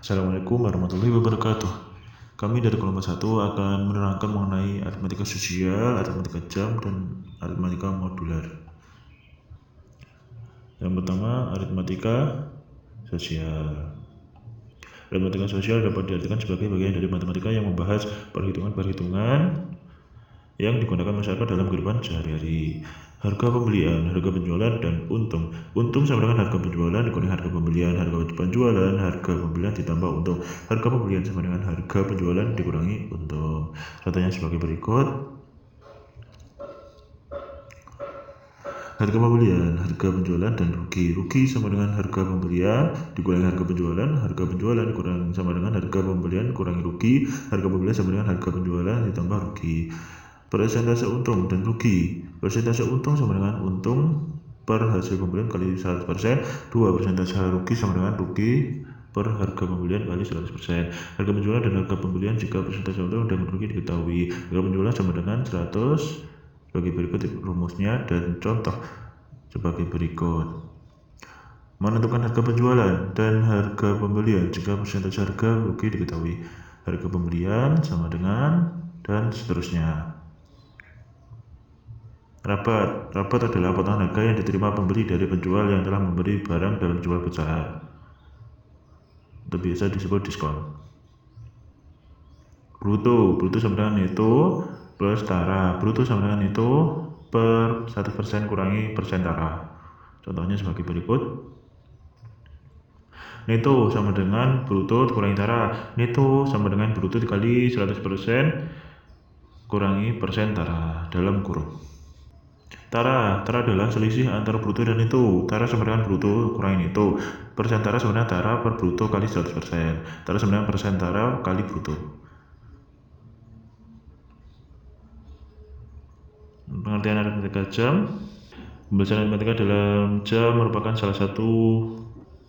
Assalamualaikum warahmatullahi wabarakatuh. Kami dari kelompok 1 akan menerangkan mengenai aritmatika sosial, aritmatika jam, dan aritmatika modular. Yang pertama, aritmatika sosial. Aritmatika sosial dapat diartikan sebagai bagian dari matematika yang membahas perhitungan-perhitungan yang digunakan masyarakat dalam kehidupan sehari-hari. Harga pembelian, harga penjualan, dan untung. Untung sama dengan harga penjualan dikurangi harga pembelian, harga penjualan, harga pembelian ditambah untung. Harga pembelian sama dengan harga penjualan dikurangi untung. Contohnya sebagai berikut. Harga pembelian, harga penjualan, dan rugi. Rugi sama dengan harga pembelian dikurangi harga penjualan dikurangi sama dengan harga pembelian kurangi rugi, harga pembelian sama dengan harga penjualan ditambah rugi. Persentase untung dan rugi. Persentase untung sama dengan untung per hasil pembelian kali 100%. 2. Persentase rugi sama dengan rugi per harga pembelian kali 100%. Harga penjualan dan harga pembelian jika persentase untung dan rugi diketahui. Harga penjualan sama dengan 100 sebagai berikut rumusnya dan contoh sebagai berikut. Menentukan harga penjualan dan harga pembelian jika persentase harga rugi diketahui. Harga pembelian sama dengan dan seterusnya. Rabat adalah potongan harga yang diterima pembeli dari penjual yang telah memberi barang dalam jumlah besar. Itu biasa disebut diskon. Bruto sama dengan neto plus tara. Bruto sama dengan neto per 1% kurangi persen tara. Contohnya sebagai berikut. Neto sama dengan bruto kurangi tara. Neto sama dengan bruto dikali 100% kurangi persen tara dalam kurung. Tara adalah selisih antara bruto dan neto. Tara sama dengan bruto kurangi neto. Persen tara sama dengan tara per bruto kali 100%. Tara sama dengan persen tara kali bruto. Pengertian aritmatika jam. Pembelajaran aritmatika dalam jam merupakan salah satu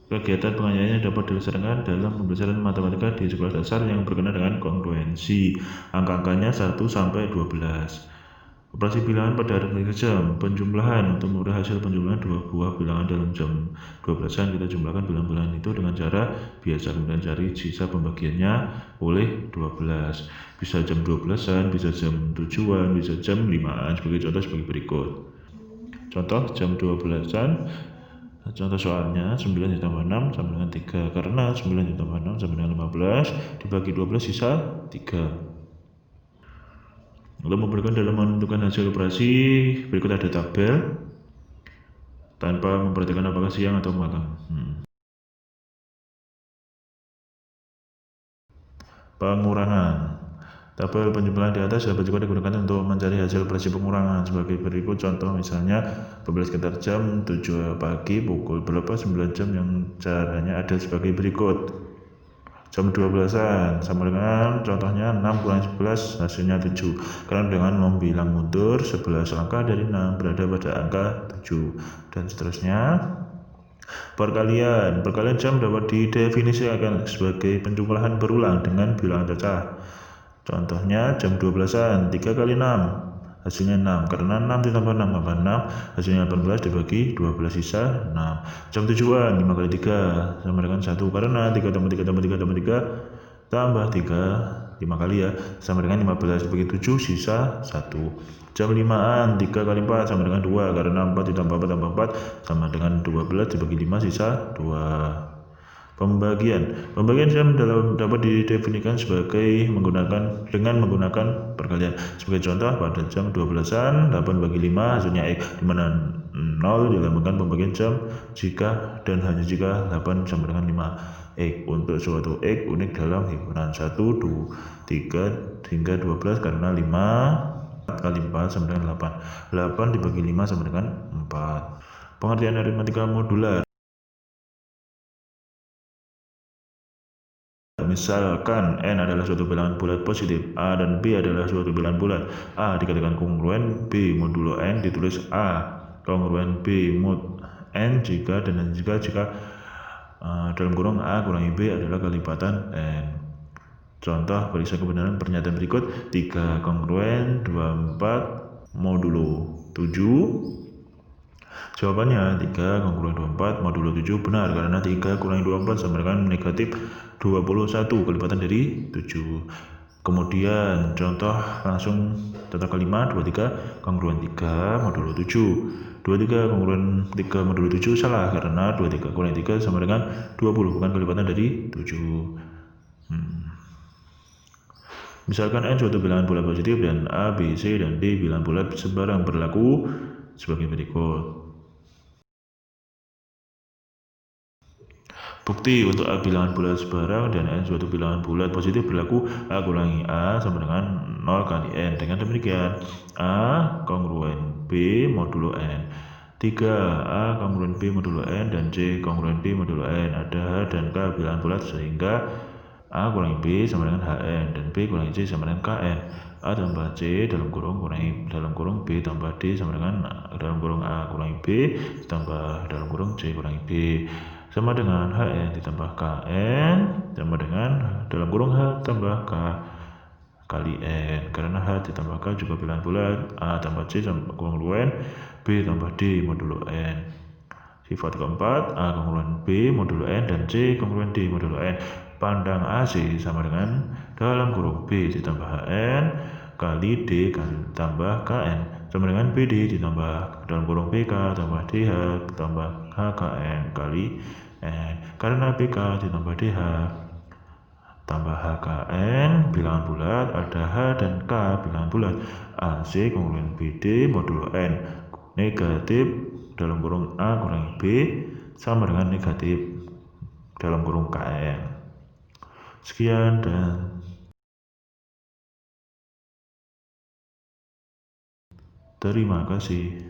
kegiatan pengajaran yang dapat dilaksanakan dalam pembelajaran matematika di sekolah dasar yang berkenaan dengan kongruensi. Angka-angkanya 1 sampai 12. Operasi bilangan pada aritmatika jam. Penjumlahan. Untuk memperoleh hasil penjumlahan dua buah bilangan dalam jam 12-an, kita jumlahkan bilangan-bilangan itu dengan cara biasa, kemudian cari sisa pembagiannya oleh 12. Bisa jam 12-an, bisa jam 7-an, bisa jam 5-an. Sebagai contoh sebagai berikut. Contoh jam 12-an. Contoh soalnya 9 ditambah 6 sama dengan 3. Karena 9 ditambah 6 sama dengan 15, dibagi 12 sisa 3. Untuk memperhatikan dalam menentukan hasil operasi, berikut ada tabel tanpa memperhatikan apakah siang atau malam. Pengurangan. Tabel penjumlahan di atas dapat juga digunakan untuk mencari hasil operasi pengurangan sebagai berikut. Contoh misalnya pembelian sekitar jam 7 pagi pukul berapa 9 jam yang caranya ada sebagai berikut. Jam 12-an sama dengan contohnya 6 kurang 11 hasilnya 7. Karena dengan membilang mundur 11 angka dari 6 berada pada angka 7 dan seterusnya. Perkalian jam dapat didefinisikan sebagai penjumlahan berulang dengan bilangan cacah. Contohnya jam 12-an 3 kali 6 hasilnya 6, karena 6 ditambah 6 tambah 6 hasilnya 18 dibagi 12 sisa 6. Jam 7-an 5 kali 3 sama dengan 1, karena 3 tambah 3 tambah 3 tambah 3 tambah 3 5 kali ya sama dengan 15 dibagi 7 sisa 1. Jam 5-an 3 kali 4 sama dengan 2, karena 4 ditambah 4 tambah 4 sama dengan 12 dibagi 5 sisa 2. Pembagian jam dapat didefinisikan sebagai dengan menggunakan perkalian. Sebagai contoh pada jam 12-an 8 bagi 5 hasilnya X, di mana 0 dilambangkan pembagian jam jika dan hanya jika 8 sama dengan 5 X untuk suatu X unik dalam himpunan 1, 2, 3 hingga 12, karena 5 kali 4 sama dengan 8. 8 dibagi 5 sama dengan 4. Pengertian aritmatika modular. Misalkan N adalah suatu bilangan bulat positif, A dan B adalah suatu bilangan bulat. A dikatakan kongruen, B modulo N ditulis A kongruen B mod N jika dalam kurung A kurangi B adalah kelipatan N. Contoh periksa kebenaran pernyataan berikut. 3 kongruen 24 modulo 7 Jawabannya 3 kongruent 24 modulo 7 benar, karena 3 kurangi 24 sama dengan negatif 21, kelipatan dari 7. Kemudian contoh langsung kelima, 23 kongruent 3 modulo 7. 23 kongruent 3 modulo 7 salah, karena 23 kurangi 3 sama dengan 20, bukan kelipatan dari 7. Misalkan N suatu bilangan bulat positif dan A, B, C, dan D bilangan bulat sembarang, berlaku sebagai berikut. Bukti untuk A bilangan bulat sebarang dan N suatu bilangan bulat positif berlaku A kurangi A sama dengan 0 kali N. Dengan demikian A kongruen B modulo N. 3 A kongruen B modulo N dan C kongruen B modulo N. Ada H dan K bilangan bulat sehingga A kurangi B sama dengan HN dan B kurangi C sama dengan KN. A tambah C dalam kurung B tambah D sama dengan dalam kurung A kurangi B tambah dalam kurung C kurangi B sama dengan HN ditambah KN sama dengan dalam kurung H tambah K kali N, karena H ditambah K juga bilangan bulat. A tambah C sama kongruen B tambah D modulo N. Sifat keempat, A kongruen B modulo N dan C kongruen D modulo N. Pandang AC sama dengan dalam kurung B ditambah HN kali D tambah KN sama dengan BD ditambah dalam kurung BK tambah DH tambah HKN kali N. Karena BK ditambah DH tambah HKN bilangan bulat, ada H dan K bilangan bulat. AC kongruen BD modulo N negatif dalam kurung A kurangi B sama dengan negatif dalam kurung KN. Sekian dan terima kasih.